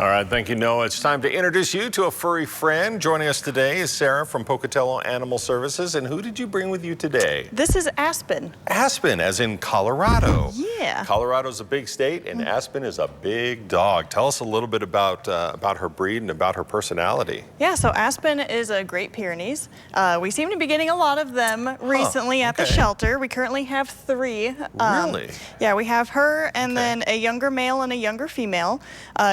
All right, thank you, Noah. It's time to introduce you to a furry friend. Joining us today is Sarah from Pocatello Animal Services. And who did you bring with you today? This is Aspen. Aspen, as in Colorado. Yeah. Colorado's a big state, and Aspen is a big dog. Tell us a little bit about her breed and about her personality. Yeah, so Aspen is a Great Pyrenees. We seem to be getting a lot of them recently at the shelter. We currently have 3. Really? Yeah, we have her and then a younger male and a younger female.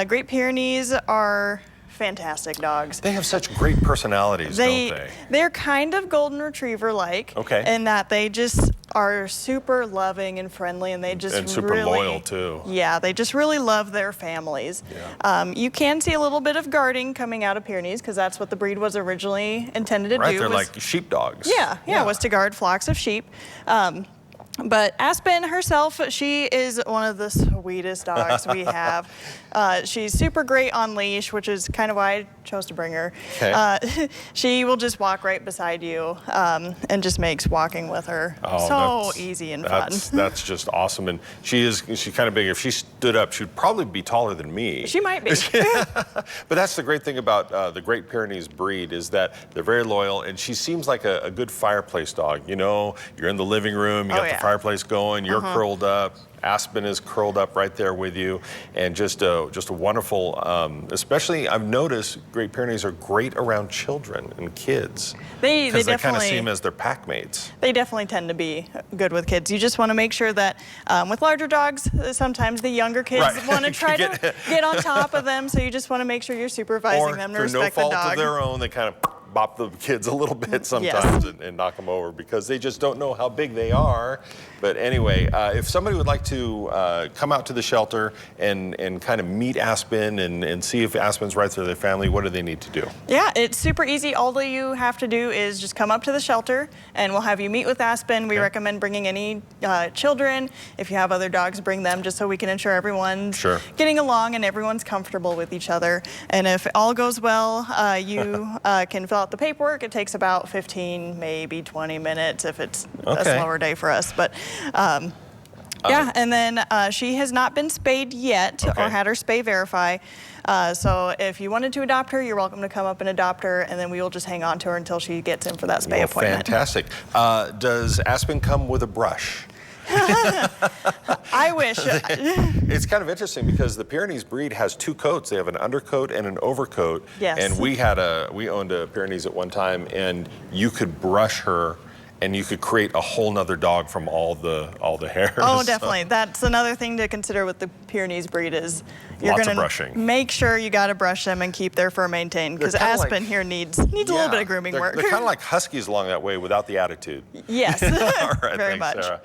Great Pyrenees are fantastic dogs. They have such great personalities, don't they? They're kind of golden retriever-like in that they just are super loving and friendly, and they just and super really, loyal too. Yeah, they just really love their families. Yeah. You can see a little bit of guarding coming out of Pyrenees because that's what the breed was originally intended to do. Right, they're like sheepdogs. Yeah, was to guard flocks of sheep. But Aspen herself, she is one of the sweetest dogs we have. She's super great on leash, which is kind of why I chose to bring her. She will just walk right beside you and just makes walking with her so easy and fun. That's just awesome. And she's kind of big. If she stood up, she'd probably be taller than me. She might be. But that's the great thing about the Great Pyrenees breed is that they're very loyal, and she seems like a good fireplace dog. You know, you're in the living room, you got the fireplace going, you're curled up. Aspen is curled up right there with you, and just a wonderful, especially I've noticed Great Pyrenees are great around children and kids. They kind of see them as their pack mates. They definitely tend to be good with kids. You just want to make sure that with larger dogs, sometimes the younger kids want to try to get on top of them, so you just want to make sure you're supervising them to respect the dog. Or for no fault of their own, they kind of bop the kids a little bit sometimes and knock them over because they just don't know how big they are. But anyway, if somebody would like to come out to the shelter and kind of meet Aspen and see if Aspen's right for their family, what do they need to do? Yeah, it's super easy. All that you have to do is just come up to the shelter and we'll have you meet with Aspen. We recommend bringing any children. If you have other dogs, bring them just so we can ensure everyone's getting along and everyone's comfortable with each other. And if all goes well, you can fill out the paperwork. It takes about 15, maybe 20 minutes if it's a slower day for us. But yeah, and then she has not been spayed yet or had her spay verify. So if you wanted to adopt her, you're welcome to come up and adopt her, and then we will just hang on to her until she gets in for that spay appointment. Fantastic. Does Aspen come with a brush? I wish. It's kind of interesting because the Pyrenees breed has 2 coats. They have an undercoat and an overcoat. Yes. And we owned a Pyrenees at one time, and you could brush her and you could create a whole nother dog from all the hairs. Oh, definitely. That's another thing to consider with the Pyrenees breed is you're going to make sure you got to brush them and keep their fur maintained because Aspen here needs a little bit of grooming work. They're kind of like Huskies along that way without the attitude. Yes, All right, very thanks, much. Sarah.